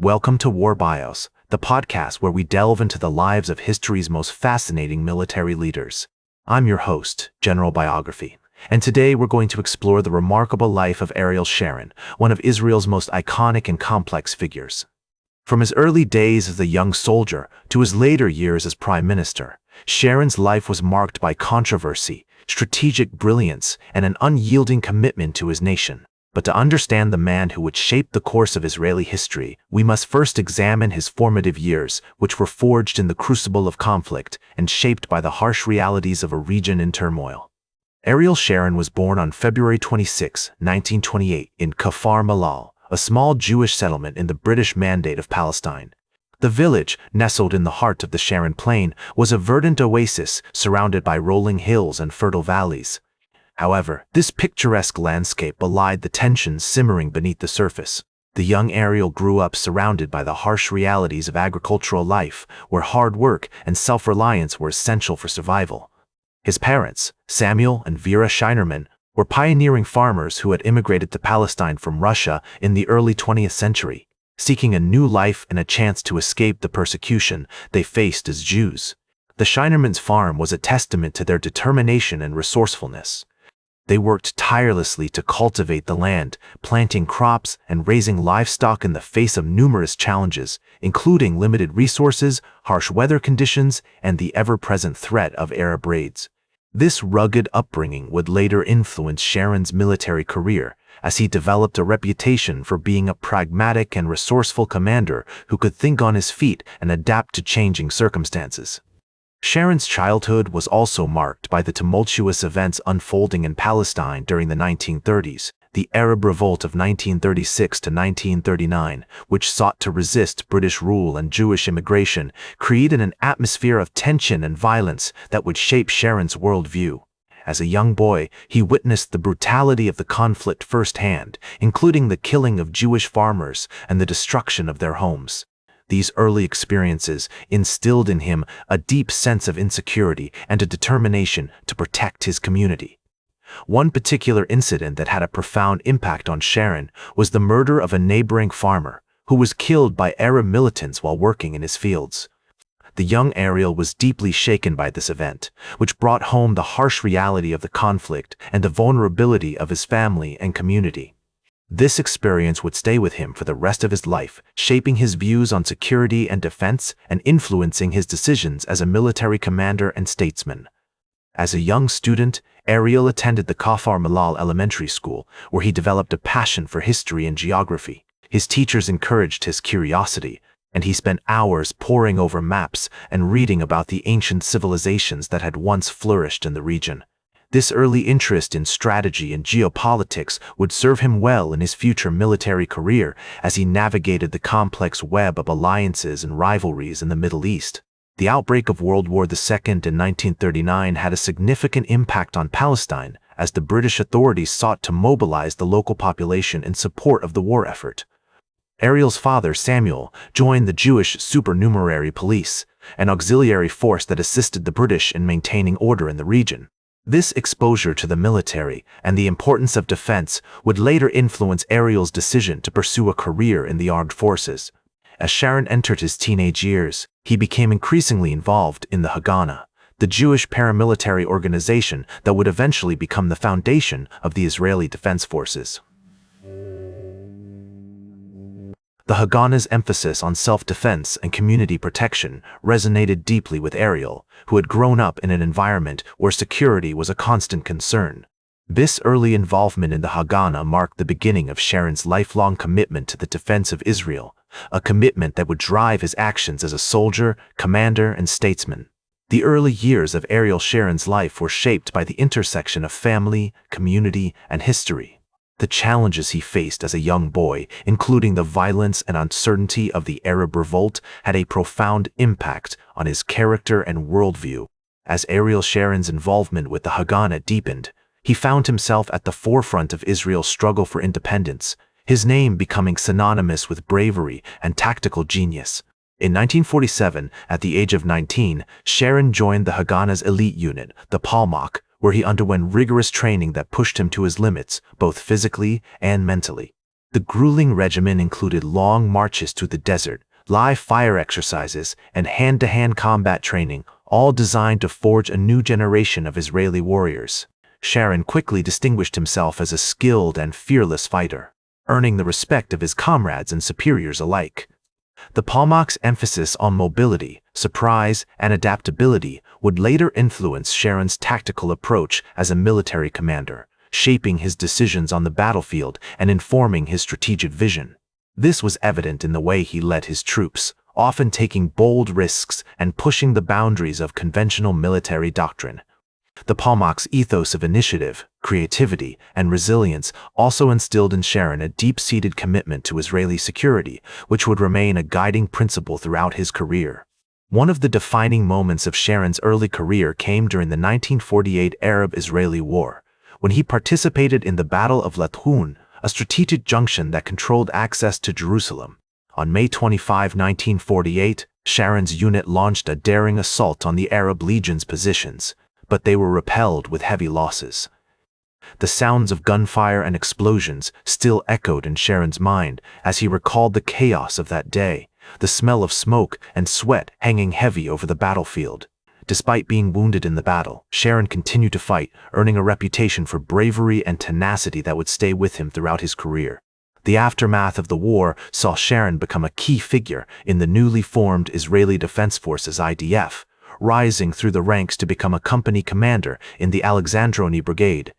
Welcome to War Bios, the podcast where we delve into the lives of history's most fascinating military leaders. I'm your host, General Biography, and today we're going to explore the remarkable life of Ariel Sharon, one of Israel's most iconic and complex figures. From his early days as a young soldier to his later years as prime minister, Sharon's life was marked by controversy, strategic brilliance, and an unyielding commitment to his nation. But to understand the man who would shape the course of Israeli history, we must first examine his formative years, which were forged in the crucible of conflict and shaped by the harsh realities of a region in turmoil. Ariel Sharon was born on February 26, 1928, in Kfar Malal, a small Jewish settlement in the British Mandate of Palestine. The village, nestled in the heart of the Sharon Plain, was a verdant oasis surrounded by rolling hills and fertile valleys. However, this picturesque landscape belied the tensions simmering beneath the surface. The young Ariel grew up surrounded by the harsh realities of agricultural life, where hard work and self-reliance were essential for survival. His parents, Samuel and Vera Scheinerman, were pioneering farmers who had immigrated to Palestine from Russia in the early 20th century, seeking a new life and a chance to escape the persecution they faced as Jews. The Scheinermans' farm was a testament to their determination and resourcefulness. They worked tirelessly to cultivate the land, planting crops and raising livestock in the face of numerous challenges, including limited resources, harsh weather conditions, and the ever-present threat of Arab raids. This rugged upbringing would later influence Sharon's military career, as he developed a reputation for being a pragmatic and resourceful commander who could think on his feet and adapt to changing circumstances. Sharon's childhood was also marked by the tumultuous events unfolding in Palestine during the 1930s. The Arab Revolt of 1936 to 1939, which sought to resist British rule and Jewish immigration, created an atmosphere of tension and violence that would shape Sharon's worldview. As a young boy, he witnessed the brutality of the conflict firsthand, including the killing of Jewish farmers and the destruction of their homes. These early experiences instilled in him a deep sense of insecurity and a determination to protect his community. One particular incident that had a profound impact on Sharon was the murder of a neighboring farmer who was killed by Arab militants while working in his fields. The young Ariel was deeply shaken by this event, which brought home the harsh reality of the conflict and the vulnerability of his family and community. This experience would stay with him for the rest of his life, shaping his views on security and defense and influencing his decisions as a military commander and statesman. As a young student, Ariel attended the Kfar Malal Elementary School, where he developed a passion for history and geography. His teachers encouraged his curiosity, and he spent hours poring over maps and reading about the ancient civilizations that had once flourished in the region. This early interest in strategy and geopolitics would serve him well in his future military career as he navigated the complex web of alliances and rivalries in the Middle East. The outbreak of World War II in 1939 had a significant impact on Palestine as the British authorities sought to mobilize the local population in support of the war effort. Ariel's father, Samuel, joined the Jewish supernumerary police, an auxiliary force that assisted the British in maintaining order in the region. This exposure to the military and the importance of defense would later influence Ariel's decision to pursue a career in the armed forces. As Sharon entered his teenage years, he became increasingly involved in the Haganah, the Jewish paramilitary organization that would eventually become the foundation of the Israeli Defense Forces. The Haganah's emphasis on self-defense and community protection resonated deeply with Ariel, who had grown up in an environment where security was a constant concern. This early involvement in the Haganah marked the beginning of Sharon's lifelong commitment to the defense of Israel, a commitment that would drive his actions as a soldier, commander, and statesman. The early years of Ariel Sharon's life were shaped by the intersection of family, community, and history. The challenges he faced as a young boy, including the violence and uncertainty of the Arab Revolt, had a profound impact on his character and worldview. As Ariel Sharon's involvement with the Haganah deepened, he found himself at the forefront of Israel's struggle for independence, his name becoming synonymous with bravery and tactical genius. In 1947, at the age of 19, Sharon joined the Haganah's elite unit, the Palmach, where he underwent rigorous training that pushed him to his limits, both physically and mentally. The grueling regimen included long marches through the desert, live fire exercises, and hand-to-hand combat training, all designed to forge a new generation of Israeli warriors. Sharon quickly distinguished himself as a skilled and fearless fighter, earning the respect of his comrades and superiors alike. The Powerhouse's emphasis on mobility, surprise, and adaptability would later influence Sharon's tactical approach as a military commander, shaping his decisions on the battlefield and informing his strategic vision. This was evident in the way he led his troops, often taking bold risks and pushing the boundaries of conventional military doctrine. The Powerhouse's ethos of initiative, creativity, and resilience also instilled in Sharon a deep-seated commitment to Israeli security, which would remain a guiding principle throughout his career. One of the defining moments of Sharon's early career came during the 1948 Arab-Israeli War, when he participated in the Battle of Lathun, a strategic junction that controlled access to Jerusalem. On May 25, 1948, Sharon's unit launched a daring assault on the Arab Legion's positions, but they were repelled with heavy losses. The sounds of gunfire and explosions still echoed in Sharon's mind as he recalled the chaos of that day, the smell of smoke and sweat hanging heavy over the battlefield. Despite being wounded in the battle, Sharon continued to fight, earning a reputation for bravery and tenacity that would stay with him throughout his career. The aftermath of the war saw Sharon become a key figure in the newly formed Israeli Defense Forces (IDF), rising through the ranks to become a company commander in the Alexandroni Brigade.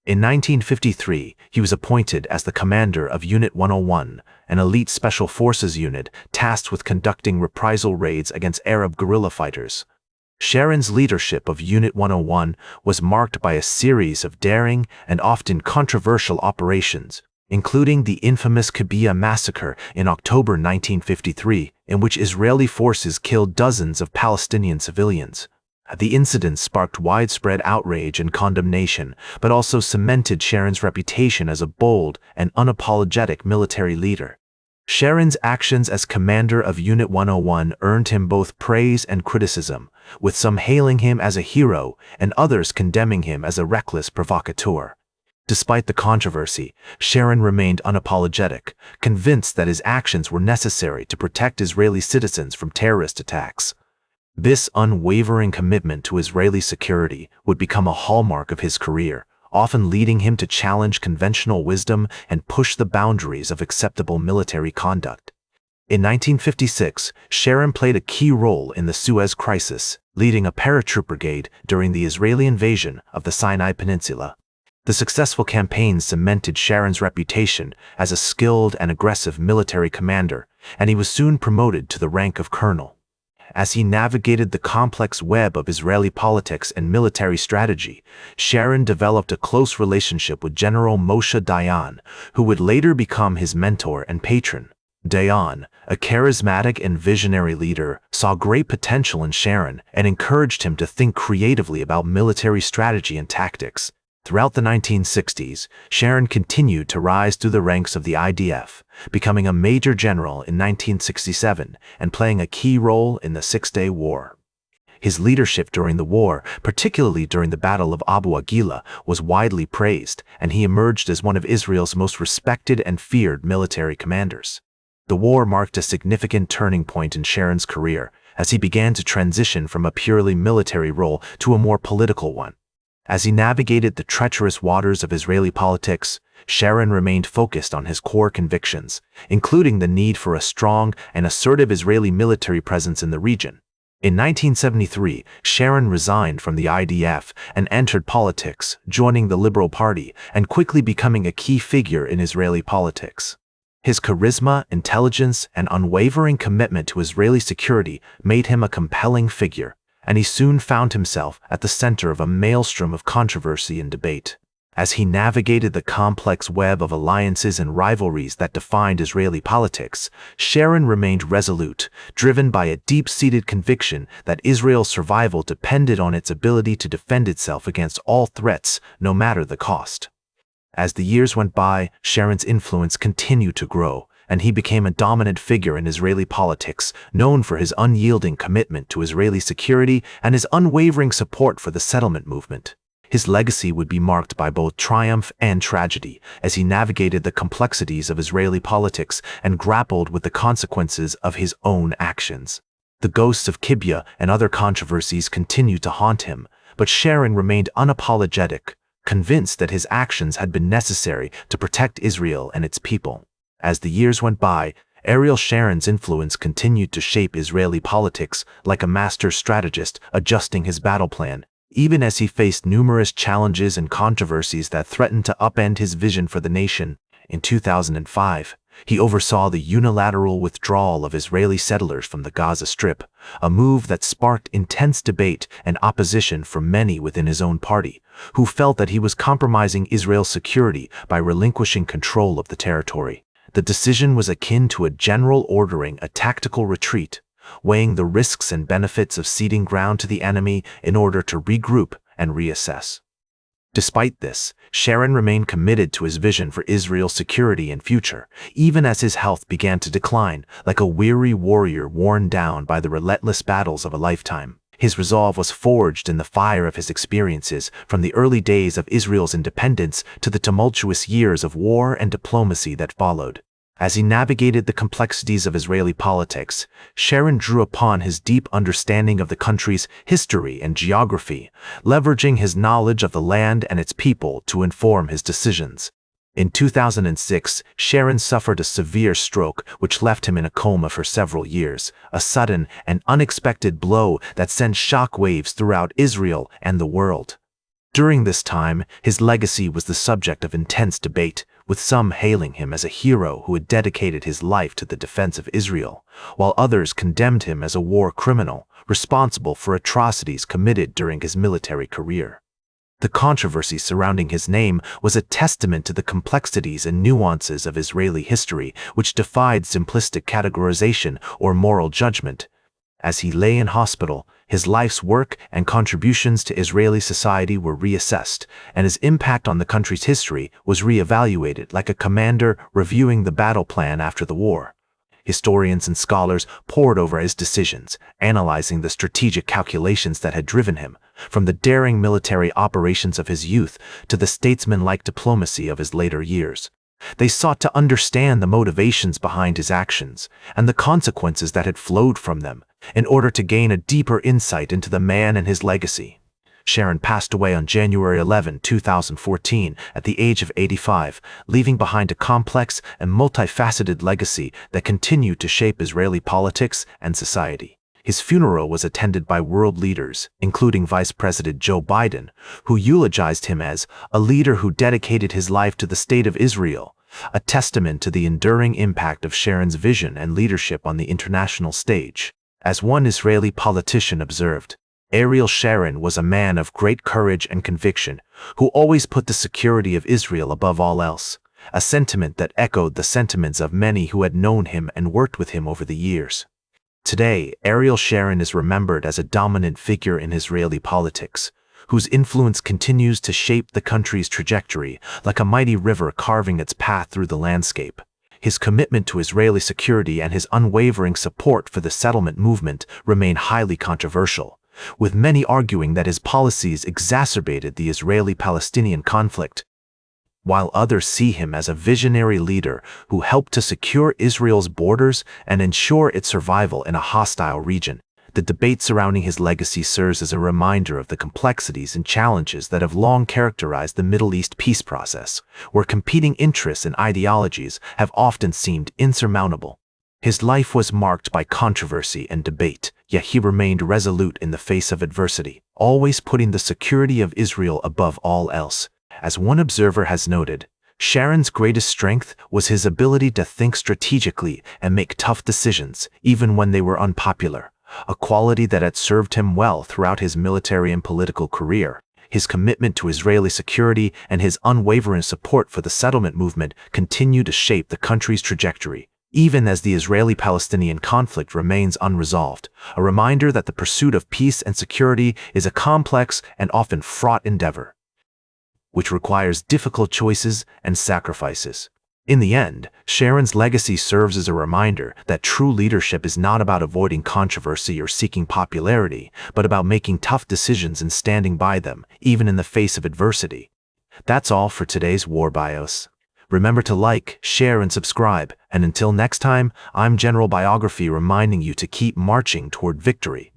In 1953, he was appointed as the commander of Unit 101, an elite special forces unit tasked with conducting reprisal raids against Arab guerrilla fighters. Sharon's leadership of Unit 101 was marked by a series of daring and often controversial operations, including the infamous Kibia massacre in October 1953, in which Israeli forces killed dozens of Palestinian civilians. The incident sparked widespread outrage and condemnation, but also cemented Sharon's reputation as a bold and unapologetic military leader. Sharon's actions as commander of Unit 101 earned him both praise and criticism, with some hailing him as a hero and others condemning him as a reckless provocateur. Despite the controversy, Sharon remained unapologetic, convinced that his actions were necessary to protect Israeli citizens from terrorist attacks. This unwavering commitment to Israeli security would become a hallmark of his career, often leading him to challenge conventional wisdom and push the boundaries of acceptable military conduct. In 1956, Sharon played a key role in the Suez Crisis, leading a paratroop brigade during the Israeli invasion of the Sinai Peninsula. The successful campaign cemented Sharon's reputation as a skilled and aggressive military commander, and he was soon promoted to the rank of colonel. As he navigated the complex web of Israeli politics and military strategy, Sharon developed a close relationship with General Moshe Dayan, who would later become his mentor and patron. Dayan, a charismatic and visionary leader, saw great potential in Sharon and encouraged him to think creatively about military strategy and tactics. Throughout the 1960s, Sharon continued to rise through the ranks of the IDF, becoming a major general in 1967 and playing a key role in the Six-Day War. His leadership during the war, particularly during the Battle of Abu Agila, was widely praised, and he emerged as one of Israel's most respected and feared military commanders. The war marked a significant turning point in Sharon's career, as he began to transition from a purely military role to a more political one. As he navigated the treacherous waters of Israeli politics, Sharon remained focused on his core convictions, including the need for a strong and assertive Israeli military presence in the region. In 1973, Sharon resigned from the IDF and entered politics, joining the Liberal Party and quickly becoming a key figure in Israeli politics. His charisma, intelligence, and unwavering commitment to Israeli security made him a compelling figure, and he soon found himself at the center of a maelstrom of controversy and debate. As he navigated the complex web of alliances and rivalries that defined Israeli politics, Sharon remained resolute, driven by a deep-seated conviction that Israel's survival depended on its ability to defend itself against all threats, no matter the cost. As the years went by, Sharon's influence continued to grow, and he became a dominant figure in Israeli politics, known for his unyielding commitment to Israeli security and his unwavering support for the settlement movement. His legacy would be marked by both triumph and tragedy as he navigated the complexities of Israeli politics and grappled with the consequences of his own actions. The ghosts of Kibbutz and other controversies continued to haunt him, but Sharon remained unapologetic, convinced that his actions had been necessary to protect Israel and its people. As the years went by, Ariel Sharon's influence continued to shape Israeli politics like a master strategist adjusting his battle plan, even as he faced numerous challenges and controversies that threatened to upend his vision for the nation. In 2005, he oversaw the unilateral withdrawal of Israeli settlers from the Gaza Strip, a move that sparked intense debate and opposition from many within his own party, who felt that he was compromising Israel's security by relinquishing control of the territory. The decision was akin to a general ordering a tactical retreat, weighing the risks and benefits of ceding ground to the enemy in order to regroup and reassess. Despite this, Sharon remained committed to his vision for Israel's security and future, even as his health began to decline, like a weary warrior worn down by the relentless battles of a lifetime. His resolve was forged in the fire of his experiences, from the early days of Israel's independence to the tumultuous years of war and diplomacy that followed. As he navigated the complexities of Israeli politics, Sharon drew upon his deep understanding of the country's history and geography, leveraging his knowledge of the land and its people to inform his decisions. In 2006, Sharon suffered a severe stroke which left him in a coma for several years, a sudden and unexpected blow that sent shock waves throughout Israel and the world. During this time, his legacy was the subject of intense debate, with some hailing him as a hero who had dedicated his life to the defense of Israel, while others condemned him as a war criminal responsible for atrocities committed during his military career. The controversy surrounding his name was a testament to the complexities and nuances of Israeli history, which defied simplistic categorization or moral judgment. As he lay in hospital, his life's work and contributions to Israeli society were reassessed, and his impact on the country's history was reevaluated like a commander reviewing the battle plan after the war. Historians and scholars pored over his decisions, analyzing the strategic calculations that had driven him, from the daring military operations of his youth to the statesman-like diplomacy of his later years. They sought to understand the motivations behind his actions and the consequences that had flowed from them, in order to gain a deeper insight into the man and his legacy. Sharon passed away on January 11, 2014, at the age of 85, leaving behind a complex and multifaceted legacy that continued to shape Israeli politics and society. His funeral was attended by world leaders, including Vice President Joe Biden, who eulogized him as a leader who dedicated his life to the state of Israel, a testament to the enduring impact of Sharon's vision and leadership on the international stage. As one Israeli politician observed, Ariel Sharon was a man of great courage and conviction, who always put the security of Israel above all else, a sentiment that echoed the sentiments of many who had known him and worked with him over the years. Today, Ariel Sharon is remembered as a dominant figure in Israeli politics, whose influence continues to shape the country's trajectory like a mighty river carving its path through the landscape. His commitment to Israeli security and his unwavering support for the settlement movement remain highly controversial, with many arguing that his policies exacerbated the Israeli-Palestinian conflict, while others see him as a visionary leader who helped to secure Israel's borders and ensure its survival in a hostile region. The debate surrounding his legacy serves as a reminder of the complexities and challenges that have long characterized the Middle East peace process, where competing interests and ideologies have often seemed insurmountable. His life was marked by controversy and debate, yet he remained resolute in the face of adversity, always putting the security of Israel above all else. As one observer has noted, Sharon's greatest strength was his ability to think strategically and make tough decisions, even when they were unpopular, a quality that had served him well throughout his military and political career. His commitment to Israeli security and his unwavering support for the settlement movement continue to shape the country's trajectory, even as the Israeli-Palestinian conflict remains unresolved, a reminder that the pursuit of peace and security is a complex and often fraught endeavor, which requires difficult choices and sacrifices. In the end, Sharon's legacy serves as a reminder that true leadership is not about avoiding controversy or seeking popularity, but about making tough decisions and standing by them, even in the face of adversity. That's all for today's War Bios. Remember to like, share, and subscribe, and until next time, I'm General Biography reminding you to keep marching toward victory.